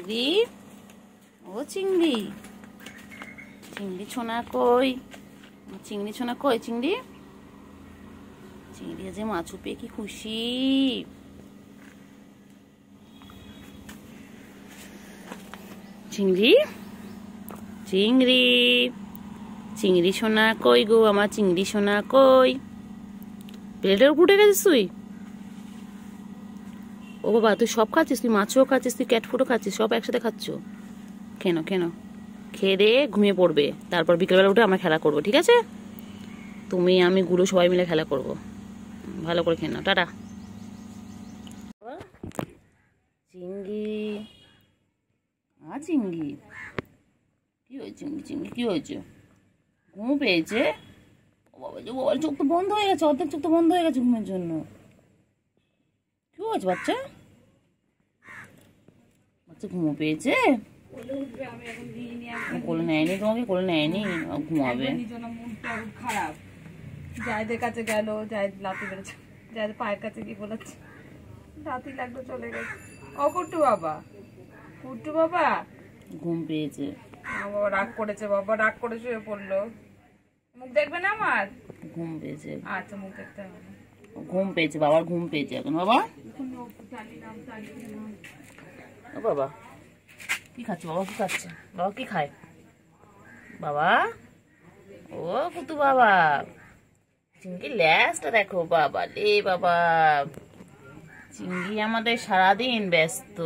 চিংড়ি, ও চিংড়ি, চিংড়ি ছোনা কই? চিংড়ি ছোনা কই? চিংড়ি, চিংড়ি যে মাছু পেয়ে কি খুশি। চিংড়ি, চিংড়ি, চিংড়ি সোনা কই গো? আমার চিংড়ি সোনা কই? প্লেটের উপর উঠে গেছিস তুই? ও বাবা, তুই সব খাচ্ছিস? তুই মাছও খাচ্ছিস, তুই ক্যাট ফুডও খাচ্ছিস, সব একসাথে খাচ্ছ কেন? কেন? খেয়ে দিয়ে ঘুমিয়ে পড়বে, তারপর বিকেলবেলা উঠে আমরা খেলা করবো, ঠিক আছে? তুমি আমি গুলো সবাই মিলে খেলা করব। ভালো করে খেয়ে নাও, টাটা। চিংড়ি, চিংড়ি কি হয়েছে? চিংড়ি, চিংড়ি কি হয়েছে? ঘুম পেয়েছে? ও বাবা, বাবার চোখ তো বন্ধ হয়ে গেছে, অর্ধেক চোখ তো বন্ধ হয়ে গেছে ঘুমের জন্য। কি হয়েছে বাচ্চা? বাচ্চা ঘুমো পেয়েছে? কোলে নেয়নি তোমাকে? কোলে নেয়নি? ঘুমাবে। খারাপ, জায়দের কাছে গেল, জায়দ লাথি বেড়েছে, জায়দের পায়ের কাছে গিয়ে বলেছে লাথি লাগলো, চলে গেছে। ও কুট্টু বাবা, কুট্টু বাবা ঘুম পেয়েছে। বাবা রাগ করেছে, বাবা রাগ করে শুয়ে পড়লো। মুখ দেখবে না আমার? ঘুম পেয়েছে। আচ্ছা, মুখ দেখতে হবে না। ঘুম পেয়েছে, বাবার ঘুম পেয়েছে এখন। বাবা, ও বাবা কি খাচ্ছে? বাবা কি খাচ্ছে? বাবা কি খায়? বাবা, ও কুতু বাবা, চিংড়ি ল্যাসটা দেখো বাবা রে বাবা। চিংড়ি আমাদের সারাদিন ব্যস্ত।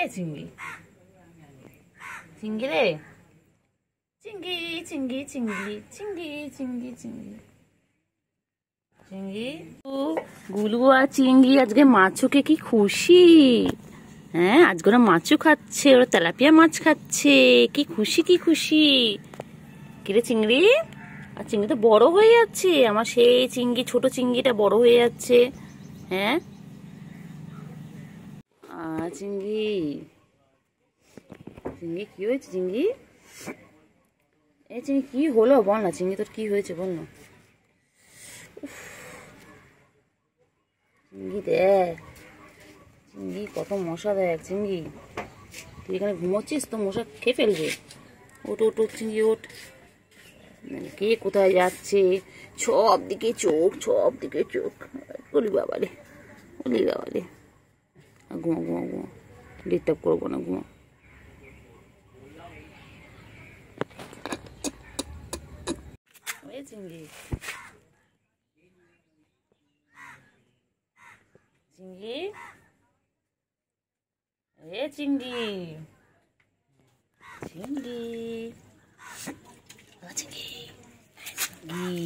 এ চিংড়ি, চিংড়ি রে, চিংড়ি, চিংড়ি, চিংড়ি, চিংড়ি, চিংড়ি, চিংড়ি, চিংড়ি। গুলু আর চিংড়ি আজকে মাছুকে কি খুশি। হ্যাঁ, আজকে ওরা মাছও খাচ্ছে, ওরা তেলাপিয়া মাছ খাচ্ছে। কি খুশি, কি খুশি। কিরে চিংড়ি? আর চিংড়ি তো বড় হয়ে যাচ্ছে, আমার সেই চিংড়ি, ছোট চিংড়িটা বড় হয়ে যাচ্ছে। হ্যাঁ, চিংড়ি, চিংড়ি কি হয়েছে? চিংড়ি, এই চিংড়ি কি হলো বল না? চিংড়ি তোর কি হয়েছে বল না? চিংড়ি দেখ, চিংড়ি কত মশা দেখ। চিংড়ি, তুই এখানে ঘুমোচ্ছিস তো মশা খেয়ে ফেলবে। ওট ওট ওট চিংড়ি ওঠ। কে কোথায় যাচ্ছে? সব দিকে চোখ, সব দিকে চোখ। বলি বাবারে, বলি বাবারে। ঘুমো ঘুমো ঘুমো, ডিস্টার্ব করবো না, ঘুমো। চিংড়ি, চিংড়ি, এ চিংড়ি, চিংড়ি, চিংড়ি,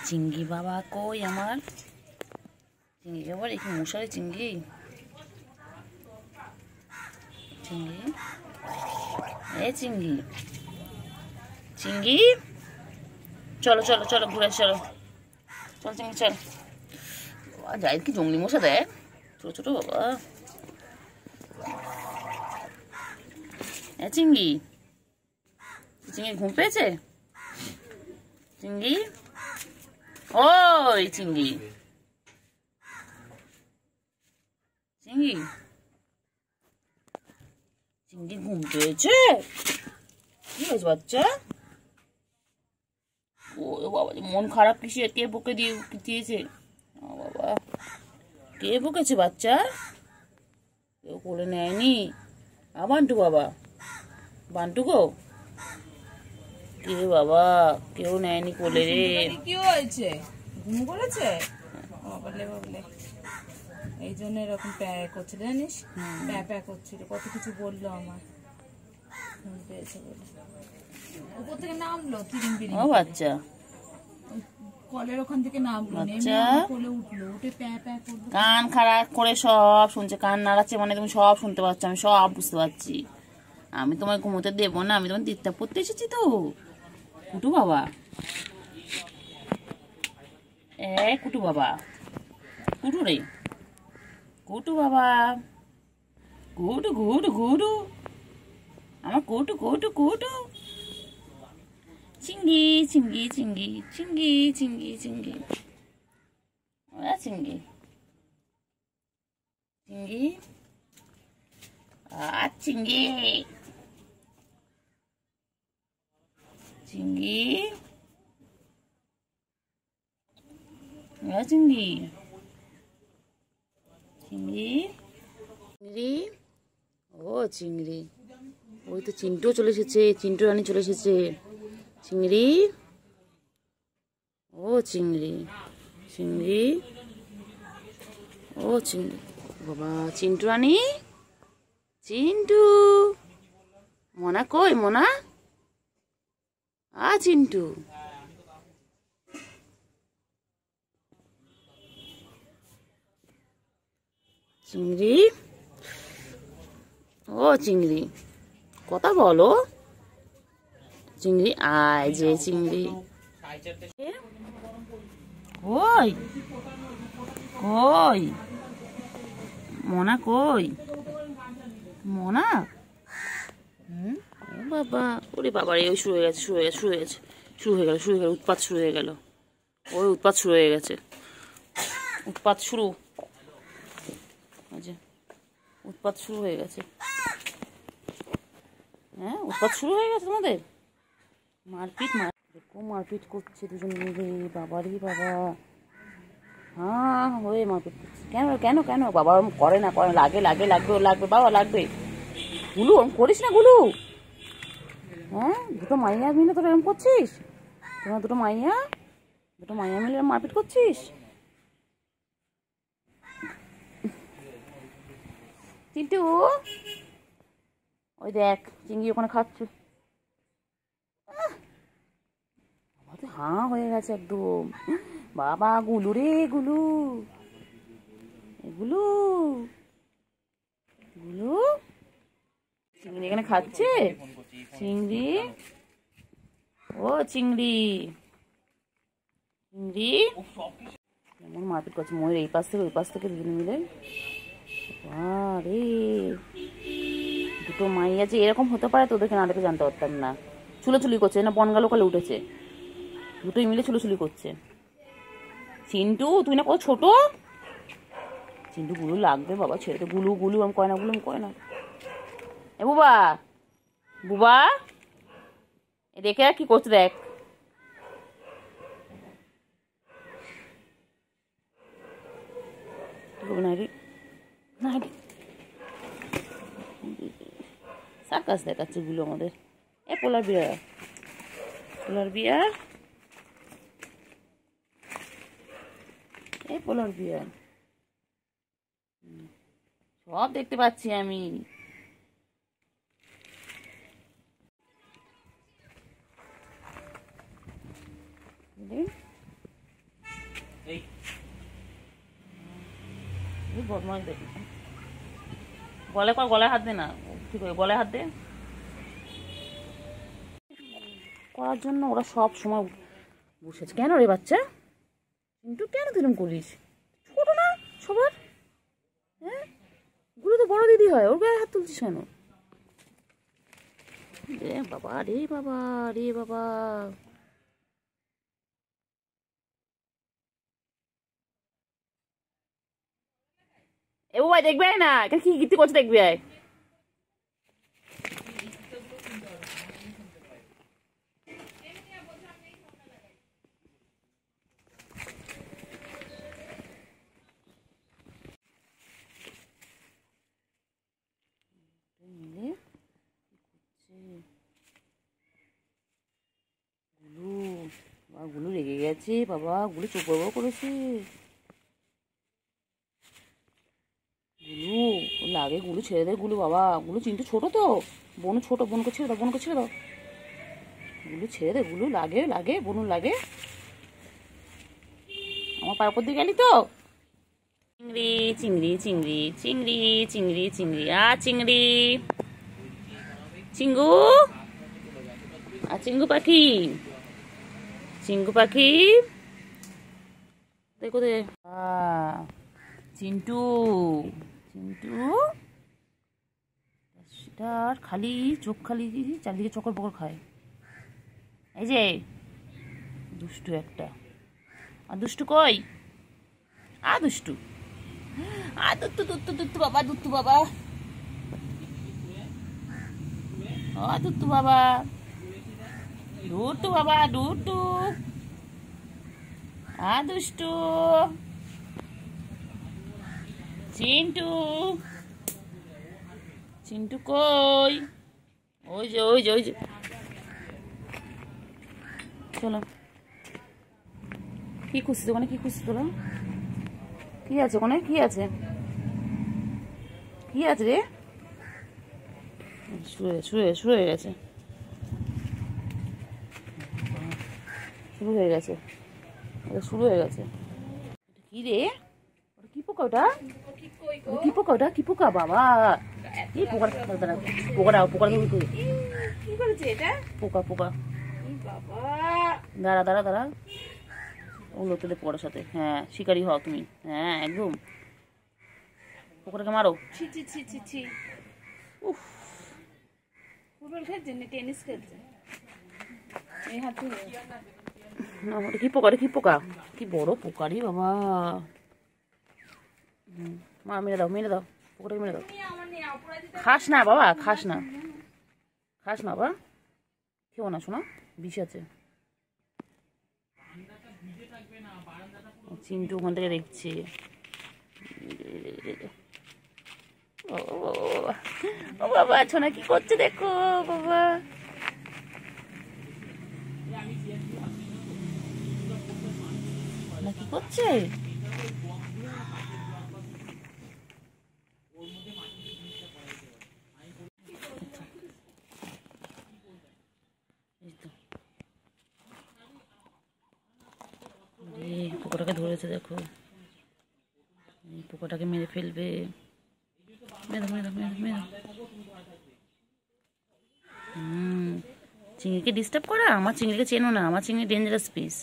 চিংড়ি বাবা কই আমার? চিংড়ি বাবা একটু মশারি। চিংড়ি, চিংড়ি, এ চিংড়ি, চিংড়ি, চলো চলো চলো ঘুরে চলো, চল চিংড়ি চল। যাই কি জঙ্গলি মশা দেখ, ছোট ছোট বাবা। চিংড়ি, চিংড়ি ঘুম পেয়েছে? চিংড়ি, ওই চিংড়ি, চিংড়ি, চিংড়ি ঘুম পেয়েছে? কি হয়েছে বাচ্চা? ও বাবা, মন খারাপ কিসে? কে বকে দিয়েছে? বাবা, কে বকেছে বাচ্চা? কেউ কোলে নেয়নি? বান্টু বাবা, বান্টু গো, কে বাবা, কেউ নেয়নি কোলে রে। কি হয়েছে? ঘুম করেছে? বলে বলে এই জন্য এরকম প্যাক করছিল, জানিস? প্যাক করছিল, কত কিছু বললো আমার। ঘুম পেয়েছে বলে উপর থেকে নামলো, ও বাচ্চা, কলের ওখান থেকে নামলো, কোলে উঠলো, উঠে প্যাক করলো। কান খারাপ করে সব শুনছে, কান নাড়াচ্ছে মানে তুমি সব শুনতে পাচ্ছ, আমি সব বুঝতে পারছি। আমি তোমায় ঘুমোতে দেবো না, আমি তোমার দিকটা পড়তে এসেছি তো। কুটু বাবা, কুটু বাবা, কুটু রে, কুটু বাবা, কুটু কুটু কুটু, আমার কুটু কুটু কুটু। চিংড়ি, চিংড়ি, চিংড়ি, চিংড়ি, চিংড়ি, চিংড়ি, চিংড়ি, চিংড়ি, চিংড়ি চিংড়ি চিংড়ি চিংড়ি চিংড়ি ও চিংড়ি ওই তো চিন্টুও চলে এসেছে, চিন্টু রানী চলে এসেছে। চিংড়ি ও চিংড়ি চিংড়ি ও চিংড়ি বাবা চিন্টু রানী চিন্টু মোনা কই মোনা চিন্টু চিংড়ি ও চিংড়ি কথা বলো চিংড়ি আয় যে চিংড়ি কই কই মোনা কই মোনা ও বাবা ওরে বাবা রে ওই শুরু হয়ে গেছে শুরু হয়ে গেল উৎপাত শুরু হয়ে গেল ওই উৎপাত শুরু হয়ে গেছে উৎপাত শুরু উৎপাত শুরু হয়ে গেছে হ্যাঁ উৎপাত শুরু হয়ে গেছে তোমাদের মারপিট করছে দুজন মিলে বাবা রে বাবা হ্যাঁ হয়ে মারপিট করছে কেন কেন কেন বাবা করে না লাগে বাবা লাগবে গুলু করিস না গুলু হ্যাঁ দুটো মাইয়া মিলে তোরা এরকম করছিস তোরা দুটো মাইয়া মিলে মারপিট করছিস চিন্টু ওই দেখ চিংড়ি ওখানে খাচ্ছে হাঁ হয়ে গেছে একদম বাবা গুলু রে গুলু গুলু গুলু চিংড়ি এখানে খাচ্ছে চিংড়ি ও চিংড়ি চিংড়ি কেমন মারপিট করছে ময়ূর এই পাশ থেকে ওই পাশ থেকে দুজন মিলে আরে দুটো মাইয়া যে এরকম হতে পারে তোদেরকে না দেখে জানতে পারতাম না চুলোচুলি করছে না বনগা লোকালে উঠেছে দুটোই মিলে চুলোচুলি করছে চিন্টু তুই না কত ছোট চিন্টু গুলো লাগবে বাবা ছেড়ে তো গুলু আমি কয় না এ বুবা দেখে আর কি করছে দেখ সার্কাস দেখাচ্ছে গুলো আমাদের এ পোলার বিয়ার সব দেখতে পাচ্ছি আমি বদমাস দেখি গলায় হাত দে না ঠিক আছে গলায় হাত দে করার জন্য ওরা সব সময় বসেছে কেন রে বাচ্চা কিন্তু কেন তুই করিস ছোট না সবার হ্যাঁ গুলো তো বড় দিদি হয় ওর গায়ে হাত তুলছিস কেন বাবা রে বাবা এ ভাই দেখবে না কি গীতি করছে দেখবি আয় গুলো রেগে গেছে বাবা গুলো চোখ বড় করেছে গুলু লাগে গুলো ছেড়ে দে গুলু বাবা গুলো চিন্টু ছোট তো বোনকে ছেড়ে দাও গুলো ছেড়ে দে গুলো লাগে বোন লাগে আমার পায়ের উপর দিয়ে গেলি তো চিংড়ি চিঙ্গু পাখি দেখো দে চিন্টু সেটার খালি চোখ খালি চারদিকে চকর পকর খায় এই যে দুষ্টু একটা আর দুষ্টু কই দুষ্টু দুত্তু বাবা ও দুট্টু বাবা, দুট্টু বাবা, দুট্টু দুষ্টু চিন্টু, চিন্টু কই? ওই যে ওই যে ওই যে, চলো। কি খুঁজছিস ওখানে? কি খুঁজছিস তোরা? কি আছে ওখানে? কি আছে? কি আছে রে? শুয়ে শুয়ে শুয়ে গেছে, শুরু হয়ে গেছে, শুরু হয়ে গেছে। কি রে? ওটা কি পোকা? ওটা কি পোকা? ওটা কি পোকা বাবা? কি পোকা? পোকাটা পোকা কি করেছে এটা? পোকা পোকা। বাবা, দাঁড়া দাঁড়া দাঁড়া, ওগুলো তোদের পোকাটার সাথে। হ্যাঁ, শিকারি হও তুমি। হ্যাঁ একদম, পোকাটাকে মারো। ছি ছি ছি ছি ছি। উফ, ফুটবল খেলছে না টেনিস খেলছে? এই হাত ধরে না, ওটা কি পোকা? ওটা কি পোকা? কি বড় পোকা রে বাবা। মা মেরে দাও, মেরে দাও, পোকাটাকে মেরে দাও। খাস না বাবা, খাস না, খাস না বাবা, খেও না শোনা, বিষ আছে। চিন্টু ওখান থেকে দেখছে। ও বাবা, ছোনা কি করছে দেখো বাবা। কি করছে? পোকাটাকে ধরেছে দেখো, পোকাটাকে মেরে ফেলবে। মেরে মেরে মেরে মেরে। চিংড়িকে ডিস্টার্ব করা? আমার চিংড়িকে চেনো না, আমার চিংড়ি ডেঞ্জারাস পিস।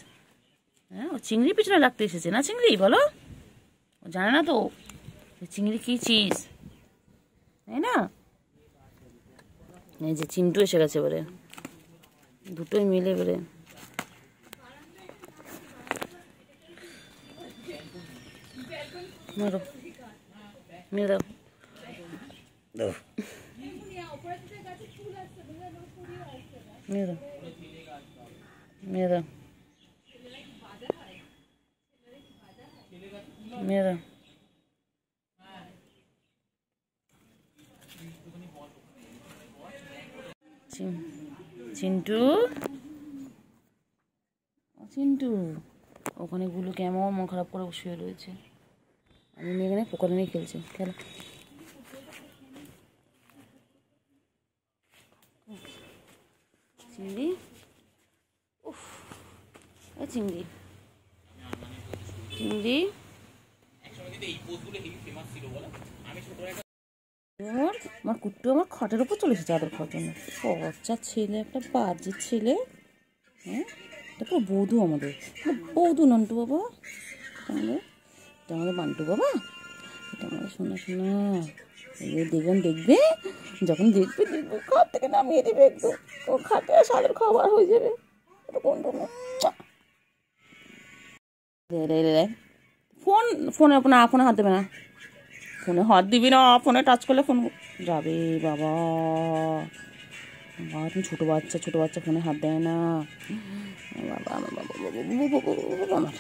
হ্যাঁ, ও চিংড়ির পিছনে লাগতে এসেছে না? চিংড়ি বলো, ও জানে না তো চিংড়ি কি চিজ, তাই না? এই যে চিন্টু এসে গেছে এবারে, দুটোই মিলে এবারে। মারো, মেরে দাও, মেরে দাও, মেরে দাও, মেরে দাও। চিন্টু, চিন্টু ওখানে গুলো কেমন মন খারাপ করে শুয়ে রয়েছে। আমি এখানে পোকাটা নিয়ে খেলছি, খেলো। চিংড়ি, উফ, চিংড়ি, চিংড়ি আমার কুট্টু আমার খাটের উপর চলে এসেছে চাদর খাওয়ার জন্য। বাচ্চা ছেলে, একটা বাজে ছেলে। হ্যাঁ, তারপর বৌধু আমাদের, বৌধু নন্টু বাবা, এটা আমাদের বান্টু বাবা, এটা আমাদের শোনা শোনা। দেখবেন, দেখবে যখন দেখবে দেখবে খাট থেকে নামিয়ে দেবে একদম, ও খাটে আর সাদের খাবার হয়ে যাবে। ফোন, ফোনে না, ফোনে হাত দেবে না, ফোনে হাত দিবি না, ফোনে টাচ করলে ফোন যাবে বাবা। বাবা তুমি ছোটো বাচ্চা, ছোটো বাচ্চা ফোনে হাত দেয় না বাবা। আমার বাবা, আমার